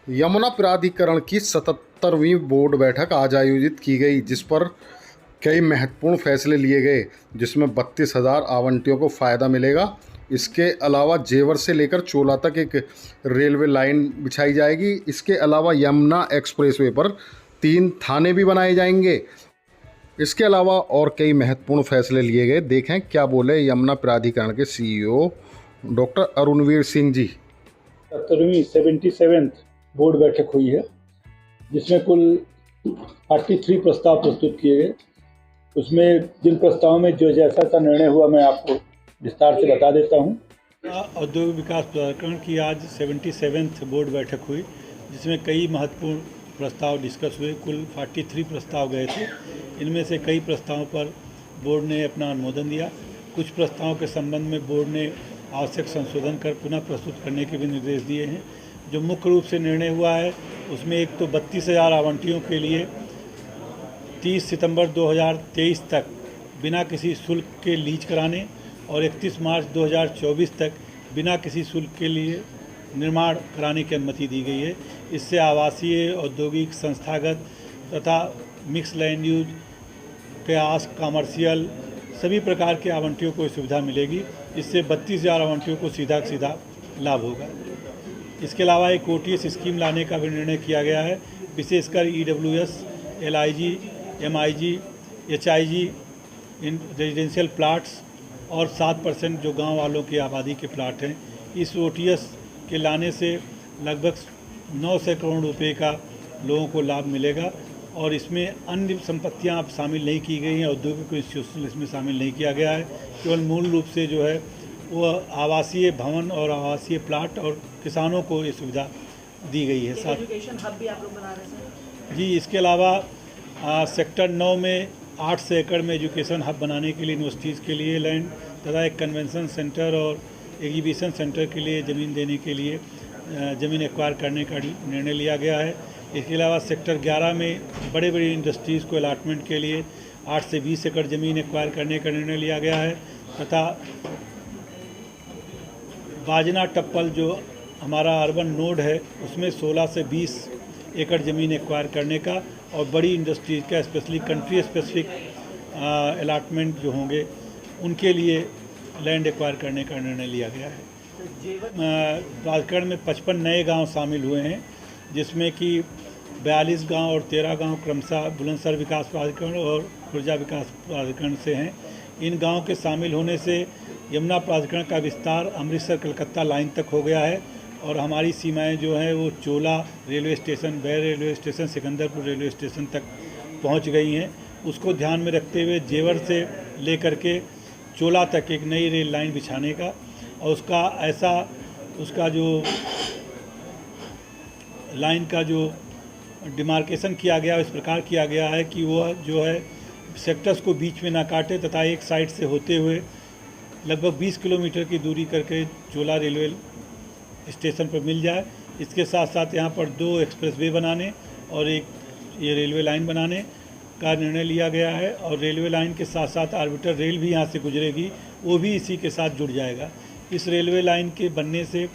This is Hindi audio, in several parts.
यमुना प्राधिकरण की 77वीं बोर्ड बैठक आज आयोजित की गई, जिस पर कई महत्वपूर्ण फैसले लिए गए, जिसमें 32,000 आवंटियों को फ़ायदा मिलेगा। इसके अलावा जेवर से लेकर चोला तक एक रेलवे लाइन बिछाई जाएगी। इसके अलावा यमुना एक्सप्रेसवे पर 3 थाने भी बनाए जाएंगे। इसके अलावा और कई महत्वपूर्ण फैसले लिए गए। देखें क्या बोले यमुना प्राधिकरण के CEO doctor Arunvir Singh ji. 77th board बैठक हुई है, जिसमें कुल 43 प्रस्ताव प्रस्तुत किए गए। उसमें जिन प्रस्तावों में जो जैसा सा निर्णय हुआ मैं आपको विस्तार से बता देता हूँ। औद्योगिक विकास प्राधिकरण की आज 77th बोर्ड बैठक हुई, जिसमें कई महत्वपूर्ण प्रस्ताव डिस्कस हुए। कुल 43 प्रस्ताव गए थे। इनमें से कई प्रस्तावों पर बोर्ड ने अपना अनुमोदन दिया। कुछ प्रस्तावों के संबंध में बोर्ड ने आवश्यक संशोधन कर पुनः प्रस्तुत करने के भी निर्देश दिए हैं। जो मुख्य रूप से निर्णय हुआ है उसमें एक तो 32,000 आवंटियों के लिए 30 सितंबर 2023 तक बिना किसी शुल्क के लीज कराने और 31 मार्च 2024 तक बिना किसी शुल्क के लिए निर्माण कराने की अनुमति दी गई है। इससे आवासीय, औद्योगिक, संस्थागत तथा मिक्स लैंड यूज, प्रयास, कमर्शियल सभी प्रकार के आवंटियों को सुविधा मिलेगी। इससे 32,000 आवंटियों को सीधा लाभ होगा। इसके अलावा एक OTS स्कीम लाने का भी निर्णय किया गया है। विशेषकर EWS, LIG, MIG, HIG इन रेजिडेंशियल प्लाट्स और 7% जो गांव वालों की आबादी के प्लाट हैं, इस OTS के लाने से लगभग 900 करोड़ रुपए का लोगों को लाभ मिलेगा। और इसमें अन्य संपत्तियां अब शामिल नहीं की गई हैं, औद्योगिक इंस्टीट्यूशन इसमें शामिल नहीं किया गया है। केवल मूल रूप से जो है वो आवासीय भवन और आवासीय प्लाट और किसानों को ये सुविधा दी गई है। साथ एजुकेशन हब भी आप लोग बना रहे हैं जी। इसके अलावा सेक्टर 9 में 800 एकड़ में एजुकेशन हब बनाने के लिए यूनिवर्सिटीज़ के लिए लैंड तथा एक कन्वेंशन सेंटर और एग्जीबिशन सेंटर के लिए ज़मीन देने के लिए ज़मीन एक्वायर करने का निर्णय लिया गया है। इसके अलावा सेक्टर 11 में बड़े बड़ी इंडस्ट्रीज़ को अलाटमेंट के लिए 8 से 20 एकड़ ज़मीन एक्वायर करने का निर्णय लिया गया है तथा बाजना टप्पल जो हमारा अर्बन नोड है उसमें 16 से 20 एकड़ ज़मीन एक्वायर करने का और बड़ी इंडस्ट्रीज़ का स्पेशली कंट्री स्पेसिफिक अलाटमेंट जो होंगे उनके लिए लैंड एक्वायर करने का निर्णय लिया गया है। प्राधिकरण में 55 नए गांव शामिल हुए हैं, जिसमें कि 42 गांव और 13 गांव क्रमशः बुलंदशहर विकास प्राधिकरण और खुर्जा विकास प्राधिकरण से हैं। इन गांव के शामिल होने से यमुना प्राधिकरण का विस्तार अमृतसर कलकत्ता लाइन तक हो गया है और हमारी सीमाएं जो हैं वो चोला रेलवे स्टेशन, बैर railway station, Sikandarpur railway station तक पहुंच गई हैं। उसको ध्यान में रखते हुए जेवर से लेकर के चोला तक एक नई रेल लाइन बिछाने का और उसका जो लाइन का जो डिमार्केशन किया गया इस प्रकार किया गया है कि वह जो है सेक्टर्स को बीच में ना काटे तथा एक साइड से होते हुए लगभग 20 किलोमीटर की दूरी करके चोला रेलवे स्टेशन पर मिल जाए। इसके साथ साथ यहाँ पर 2 एक्सप्रेसवे बनाने और एक ये रेलवे लाइन बनाने का निर्णय लिया गया है और रेलवे लाइन के साथ साथ आर्बिटर रेल भी यहाँ से गुजरेगी, वो भी इसी के साथ जुड़ जाएगा। इस रेलवे लाइन के बनने से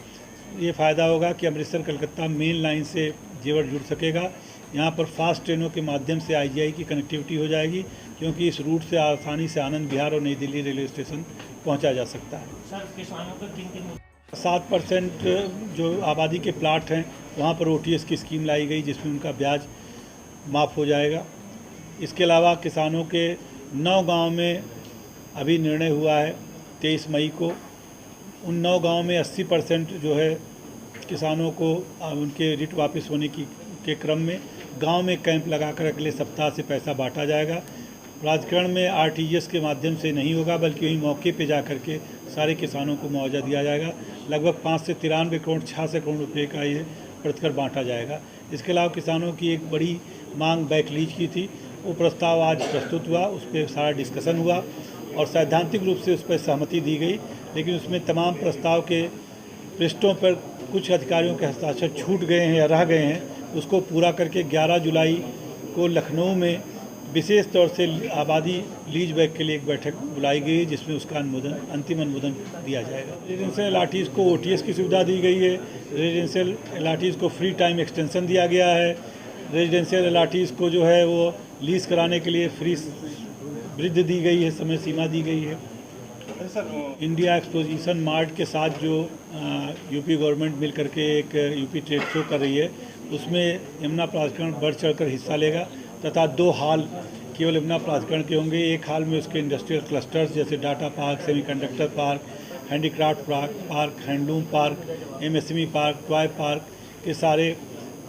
ये फ़ायदा होगा कि अमृतसर कलकत्ता मेन लाइन से जेवर जुड़ सकेगा। यहाँ पर फास्ट ट्रेनों के माध्यम से IGI की कनेक्टिविटी हो जाएगी, क्योंकि इस रूट से आसानी से आनंद विहार और नई दिल्ली रेलवे स्टेशन पहुँचा जा सकता है। सर, किसानों को किन 7% जो आबादी के प्लाट हैं वहाँ पर OTS की स्कीम लाई गई, जिसमें उनका ब्याज माफ़ हो जाएगा। इसके अलावा किसानों के 9 गांव में अभी निर्णय हुआ है 23 मई को। उन 9 गांव में 80% जो है किसानों को उनके रिट वापस होने के क्रम में गांव में कैंप लगाकर अगले सप्ताह से पैसा बांटा जाएगा। प्राधिकरण में RTS के माध्यम से नहीं होगा, बल्कि वहीं मौके पे जा कर के सारे किसानों को मुआवजा दिया जाएगा। लगभग 5 से 93 करोड़ 66 करोड़ रुपये का ये प्रतिकर बांटा जाएगा। इसके अलावा किसानों की एक बड़ी मांग बैक लीज की थी, वो प्रस्ताव आज प्रस्तुत हुआ, उस पर सारा डिस्कशन हुआ और सैद्धांतिक रूप से उस पर सहमति दी गई। लेकिन उसमें तमाम प्रस्ताव के पृष्ठों पर कुछ अधिकारियों के हस्ताक्षर छूट गए हैं या रह गए हैं। उसको पूरा करके 11 जुलाई को लखनऊ में विशेष तौर से आबादी लीज बैक के लिए एक बैठक बुलाई गई है, जिसमें उसका अंतिम अनुमोदन दिया जाएगा। रेजिडेंशियल अलाटीज़ को OTS की सुविधा दी गई है। रेजिडेंशियल अलाटीज़ को फ्री टाइम एक्सटेंशन दिया गया है। रेजिडेंशियल अलाटीज़ को जो है वो लीज कराने के लिए फ्री वृद्धि दी गई है, समय सीमा दी गई है। इंडिया एक्सपोजिशन मार्ट के साथ जो यूपी गवर्नमेंट मिल करके एक यूपी ट्रेड शो कर रही है, उसमें यमुना प्राधिकरण बढ़ चढ़कर हिस्सा लेगा तथा 2 हॉल केवल यमुना प्राधिकरण के होंगे। एक हाल में उसके इंडस्ट्रियल क्लस्टर्स जैसे data park, semiconductor park, handicraft park, handloom park, MSME park, toy park के सारे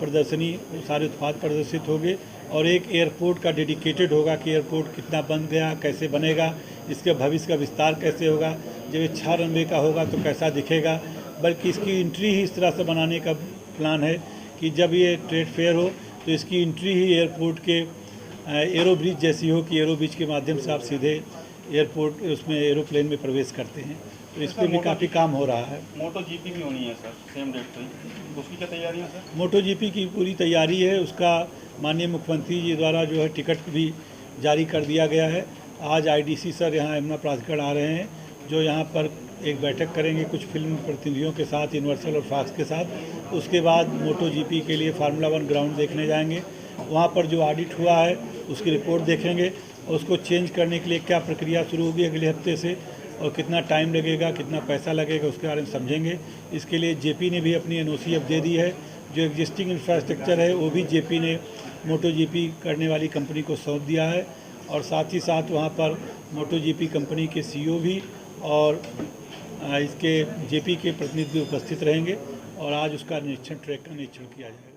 उत्पाद प्रदर्शित होंगे। और एक एयरपोर्ट का डेडिकेटेड होगा कि एयरपोर्ट कितना बन गया, कैसे बनेगा, इसके भविष्य का विस्तार कैसे होगा, जब ये 6 रनवे का होगा तो कैसा दिखेगा। बल्कि इसकी एंट्री ही इस तरह से बनाने का प्लान है कि जब ये ट्रेड फेयर हो तो इसकी एंट्री ही एयरपोर्ट के एरो ब्रिज जैसी हो कि एरो ब्रिज के माध्यम से आप सीधे एयरपोर्ट उसमें एरोप्लेन में प्रवेश करते हैं। तो इस पर भी काफ़ी काम हो रहा है। MotoGP भी होनी है सर सेम डेट पे, तो उसकी क्या तैयारी है सर? MotoGP की पूरी तैयारी है। उसका माननीय मुख्यमंत्री जी द्वारा जो है टिकट भी जारी कर दिया गया है। आज IDC सर यहाँ यमुना प्राधिकरण आ रहे हैं, जो यहाँ पर एक बैठक करेंगे कुछ फिल्म प्रतिनिधियों के साथ, यूनिवर्सल और फॉक्स के साथ। उसके बाद MotoGP के लिए फार्मूला 1 ग्राउंड देखने जाएंगे। वहाँ पर जो ऑडिट हुआ है उसकी रिपोर्ट देखेंगे और उसको चेंज करने के लिए क्या प्रक्रिया शुरू होगी अगले हफ्ते से, और कितना टाइम लगेगा, कितना पैसा लगेगा, उसके बारे में समझेंगे। इसके लिए JP ने भी अपनी NOC अब दे दी है। जो एग्जिस्टिंग इंफ्रास्ट्रक्चर है वो भी JP ने MotoGP करने वाली कंपनी को सौंप दिया है। और साथ ही साथ वहाँ पर MotoGP कंपनी के CEO भी और इसके JP के प्रतिनिधि उपस्थित रहेंगे और आज उसका ट्रैक का निरीक्षण किया जाएगा।